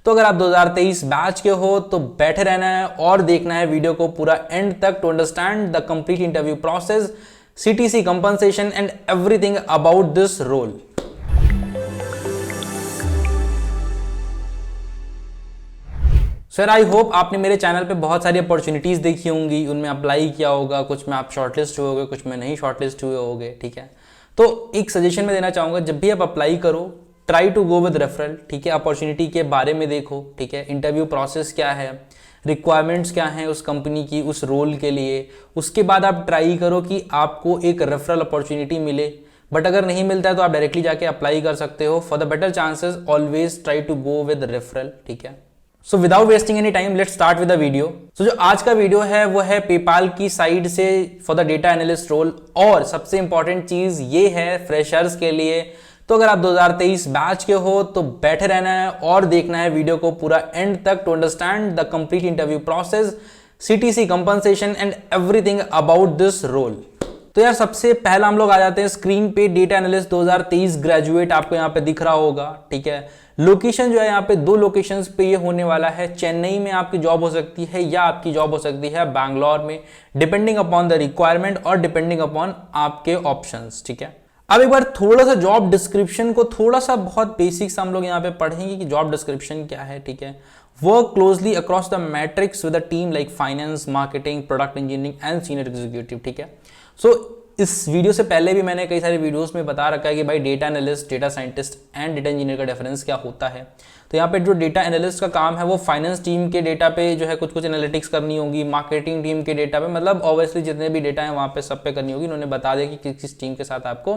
तो अगर आप 2023 बैच के हो तो बैठे रहना है और देखना है वीडियो को पूरा एंड तक to understand the complete interview process, CTC compensation and everything about this role. Sir I hope आपने मेरे चैनल पे बहुत सारी अपॉर्चुनिटीज़ देखी होंगी, उनमें अप्लाई किया होगा, कुछ में आप शॉर्टलिस्ट हुए होगे, कुछ में नहीं शॉर्टलिस्ट हुए होगे, ठीक है। तो एक सजेशन मैं देना चाहूँगा, जब भी आप अप्लाई करो try to go with referral, ठीक है। अपॉर्चुनिटी के बारे में देखो, ठीक है। इंटरव्यू प्रोसेस क्या है, रिक्वायरमेंट्स क्या हैं उस कंपनी की उस रोल के लिए, उसके बाद आप ट्राई करो कि आपको एक रेफरल अपॉर्चुनिटी मिले। बट अगर नहीं मिलता है तो आप डायरेक्टली जाके अप्लाई कर सकते हो। For the better chances always try to go with referral, ठीक है। So without wasting any time let's start with the video. So जो आज का वीडियो है वो है पेपाल की साइड से for the data analyst role, और सबसे इंपॉर्टेंट चीज ये है फ्रेशर्स के लिए। तो अगर आप 2023 बैच के हो तो बैठे रहना है और देखना है वीडियो को पूरा एंड तक to understand the complete interview process, CTC compensation and everything about this role. तो यार सबसे पहला हम लोग आ जाते हैं स्क्रीन पे। डेटा एनालिस्ट 2023 ग्रेजुएट आपको यहाँ पे दिख रहा होगा, ठीक है। लोकेशन जो है यहाँ पे 2 लोकेशंस पे ये होने वाला है। चेन्नई में आपकी जॉब हो सकती है या आपकी जॉब हो सकती है बैंगलोर में, डिपेंडिंग अपॉन द रिक्वायरमेंट और डिपेंडिंग अपॉन आपके ऑप्शंस, ठीक है। अब एक बार थोड़ा सा जॉब डिस्क्रिप्शन को थोड़ा सा बहुत बेसिक्स हम लोग यहाँ पे पढ़ेंगे कि जॉब डिस्क्रिप्शन क्या है, ठीक है। Work closely across the matrix with a team like finance, marketing, product engineering and senior executive, ठीक है। सो इस वीडियो से पहले भी मैंने कई सारे वीडियोस में बता रखा है कि भाई data analyst, data scientist and data engineer का डिफरेंस क्या होता है। तो यहाँ पे जो डेटा एनालिस्ट का काम है वो फाइनेंस टीम के डेटा पे जो है कुछ एनालिटिक्स करनी होगी, मार्केटिंग टीम के डेटा पे, मतलब ऑब्वियसली जितने भी डेटा है वहाँ पे सब पे करनी होगी। उन्होंने बता दिया कि किस किस टीम के साथ आपको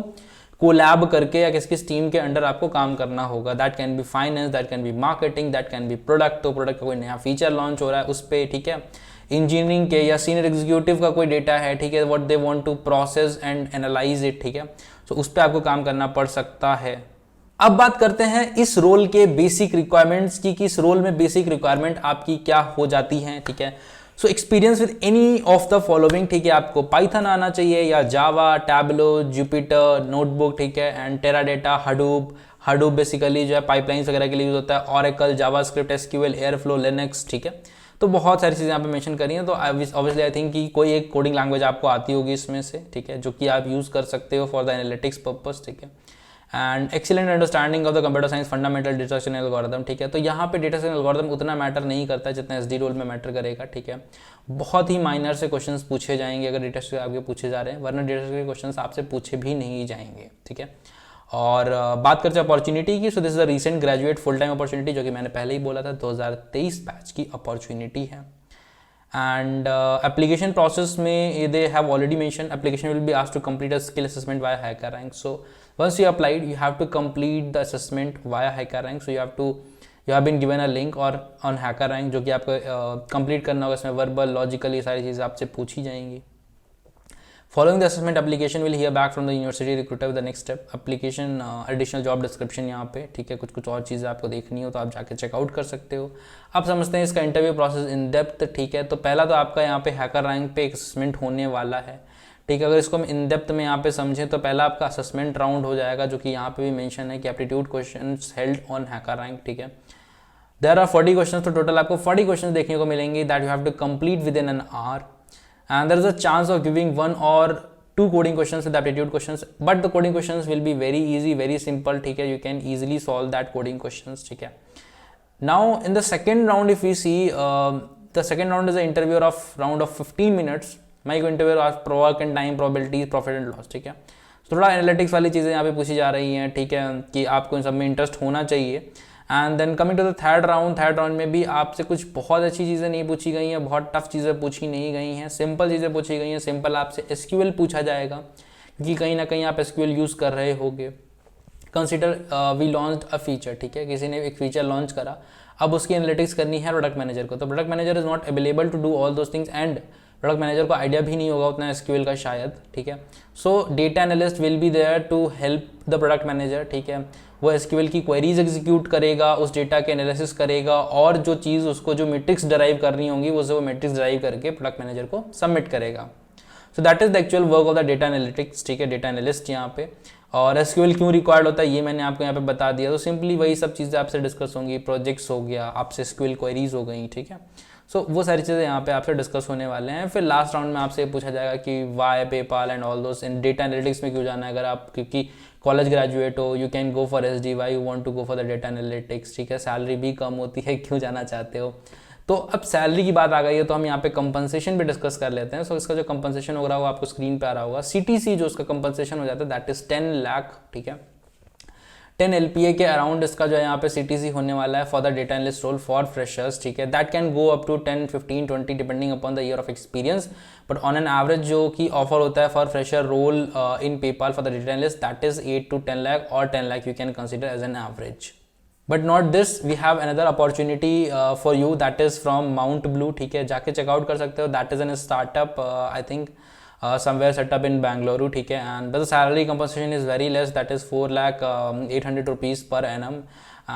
कोलैब करके या किस किस टीम के अंडर आपको काम करना होगा। That can be finance, that can be marketing, that can be product, तो प्रोडक्ट का कोई नया फीचर लॉन्च हो रहा है उस पर, ठीक है। इंजीनियरिंग के या सीनियर एग्जीक्यूटिव का कोई डेटा है, ठीक है, what they want to process and analyse it, ठीक है। तो उस पर आपको काम करना पड़ सकता है। अब बात करते हैं इस रोल के बेसिक रिक्वायरमेंट्स की कि इस रोल में बेसिक रिक्वायरमेंट आपकी क्या हो जाती हैं, ठीक है। So experience with any of the following, ठीक है। आपको पाइथन आना चाहिए या जावा, टैबलो, जुपिटर नोटबुक, ठीक है, एंड टेराडेटा, हडूप बेसिकली जो है पाइपलाइंस वगैरह के लिए यूज होता है, oracle, JavaScript, SQL, airflow, Linux, ठीक है। तो बहुत सारी चीज़ें यहाँ पे मेंशन करी हैं। तो ऑब्वियसली आई थिंक कि कोई एक कोडिंग लैंग्वेज आपको आती होगी इसमें से, ठीक है, जो कि आप यूज़ कर सकते हो फॉर द एनालिटिक्स पर्पस, ठीक है। And excellent understanding of the computer science fundamental detection algorithm, ठीक है। तो यहाँ पे डिटेक्शन एल्गोरिथम उतना मैटर नहीं करता है जितना एसडी रोल में मैटर करेगा, ठीक है। बहुत ही माइनर से क्वेश्चंस पूछे जाएंगे अगर डिटेक्शन आपके पूछे जा रहे हैं, वरना डिटेक्शन के क्वेश्चंस आपसे पूछे भी नहीं जाएंगे, ठीक है। और बात करते हैं अपॉर्चुनिटी की। So this is a recent graduate full time opportunity, जो कि मैंने पहले ही बोला था 2023 बैच की अपॉर्चुनिटी है। एंड एप्लीकेशन प्रोसेस में they have already mention application will be asked to complete a skill assessment via HackerRank. So once you applied you have to complete the assessment via HackerRank. So you have been given a link और on HackerRank, जो कि आपको complete करना होगा। इसमें verbal, logical, ये सारी चीज़ें आपसे पूछी जाएंगी। Following the assessment, application will hear back from the university recruiter with the next step. Application additional job description यहाँ पे, ठीक है। कुछ और चीज़ें आपको देखनी हो तो आप जाके चेकआउट कर सकते हो। आप समझते हैं इसका इंटरव्यू प्रोसेस इन डेप्थ, ठीक है। तो पहला तो आपका यहाँ पे हैकर रैंक पे असेसमेंट होने वाला है, ठीक है। अगर इसको हम इन डेप्थ में यहाँ पे समझें तो पहला आपका असेसमेंट राउंड हो जाएगा, जो कि यहाँ पे भी मेंशन है कि aptitude question held on HackerRank, ठीक है। देयर आर 40 क्वेश्चन, तो टोटल आपको 40 क्वेश्चन देखने को मिलेंगे that you have to complete within an hour. And there is a chance of giving 1 or 2 coding questions with aptitude questions, but the coding questions will be very easy, very simple, ठीक है। You can easily solve that coding questions, ठीक है। Now in the second round if we see the second round is an interview of round of 15 minutes. Mic interview of work and time, probabilities, profit and loss, ठीक है। थोड़ा analytics वाली चीज़ें यहाँ पे पूछी जा रही हैं, ठीक है, कि आपको इन सब में इंटरेस्ट होना चाहिए। And then coming to the third round में भी आपसे कुछ बहुत अच्छी चीज़ें नहीं पूछी गई हैं, बहुत टफ चीज़ें पूछी नहीं गई हैं, सिंपल चीज़ें पूछी गई हैं। सिंपल आपसे एसक्यूएल पूछा जाएगा, क्योंकि कहीं ना कहीं आप एसक्यूएल यूज़ कर रहे होगे। Consider we launched a feature, ठीक है, किसी ने एक फीचर लॉन्च करा, अब उसकी एनालिटिक्स करनी है प्रोडक्ट मैनेजर को। तो product manager is not available to do all those things and product manager को आइडिया भी नहीं होगा उतना एसक्यूएल का शायद, ठीक है। So data analyst will be there to help the product manager, ठीक है। वो एसक्यूएल की क्वेरीज एग्जीक्यूट करेगा, उस डेटा के एनालिसिस करेगा, और जो चीज़ उसको जो मैट्रिक्स डराइव करनी होंगी वो मैट्रिक्स डराइव करके प्रोडक्ट मैनेजर को सबमिट करेगा। So that is the actual work of the data analytics, ठीक है, डेटा एनालिस्ट यहाँ पे। और एसक्यूएल क्यों रिक्वायर्ड होता है ये मैंने आपको यहाँ पे बता दिया। तो सिंपली वही सब चीज़ें आपसे डिस्कस होंगी, प्रोजेक्ट्स हो गया, आपसे एसक्यूएल क्वेरीज हो गई, ठीक है। सो वो सारी चीज़ें यहाँ पे आपसे डिस्कस होने वाले हैं। फिर लास्ट राउंड में आपसे पूछा जाएगा कि why PayPal and all those, in data analytics में क्यों जाना है। अगर आप क्योंकि कॉलेज ग्रेजुएट हो, you can go for SD, why you want to go for the data analytics, ठीक है। सैलरी भी कम होती है, क्यों जाना चाहते हो। तो अब सैलरी की बात आ गई है तो हम यहाँ पे कंपनसेशन भी डिस्कस कर लेते हैं। सो इसका जो कंपनसेशन हो रहा होगा आपको स्क्रीन पे आ रहा होगा। सीटीसी जो उसका कंपनसेशन हो जाता है दैट इज 10 लाख, ठीक है। 10 LPA के अराउंड इसका जो है यहाँ पे सीटीसी होने वाला है for the data analyst role for freshers, ठीक है। That can go up to 10, 15, 20 depending upon the year of experience, but on an average जो कि ऑफर होता है for fresher role in PayPal for the data analyst that is 8 to 10 lakh और 10 lakh you can consider as an average. But not this, we have another opportunity for you that is from mount blue, ठीक है। जाके checkout कर सकते हो। That is an startup, I think somewhere set up in Bangalore, ठीक है। and but the salary compensation is very less, that is 4 lakh 800 rupees per annum,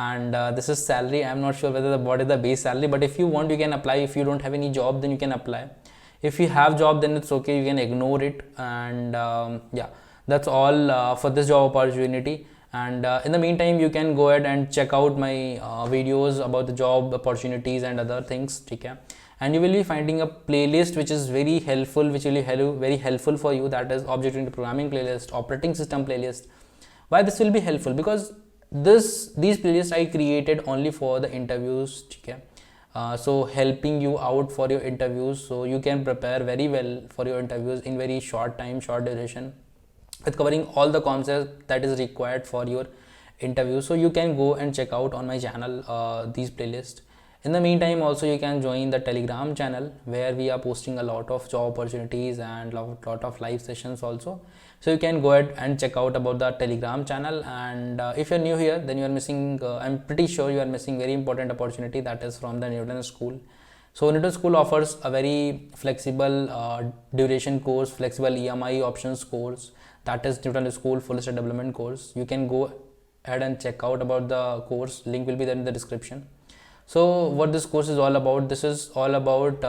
and this is salary. I'm not sure whether what is the base salary, but if you want you can apply. If you don't have any job then you can apply. If you have job then it's okay, you can ignore it. And yeah, that's all for this job opportunity. And in the meantime you can go ahead and check out my videos about the job opportunities and other things, ठीक है। and you will be finding a playlist which is very helpful, which will be very helpful for you, that is object oriented programming playlist, operating system playlist. Why this will be helpful? Because these playlists I created only for the interviews, ठीक है। So helping you out for your interviews, so you can prepare very well for your interviews in very short time, short duration, with covering all the concepts that is required for your interview. So you can go and check out on my channel these playlists. In the meantime also you can join the Telegram channel where we are posting a lot of job opportunities and lot of live sessions also. So you can go ahead and check out about the Telegram channel. And if you're new here then you are missing, I'm pretty sure you are missing very important opportunity, that is from the Newton School. So Newton School offers a very flexible duration course, flexible EMI options course, that is Newton School full stack development course. You can go ahead and check out about the course, link will be there in the description. So what this course is all about, this is all about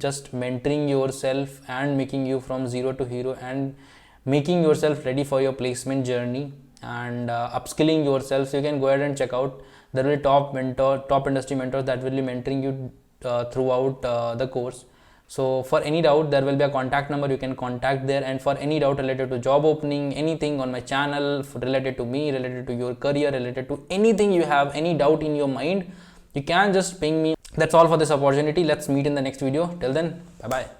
just mentoring yourself and making you from zero to hero and making yourself ready for your placement journey and upskilling yourself. So you can go ahead and check out, there will be top industry mentors that will be mentoring you throughout the course. So for any doubt there will be a contact number, you can contact there. And for any doubt related to job opening, anything on my channel related to me, related to your career, related to anything you have, any doubt in your mind, you can just ping me. That's all for this opportunity. Let's meet in the next video. Till then, bye bye.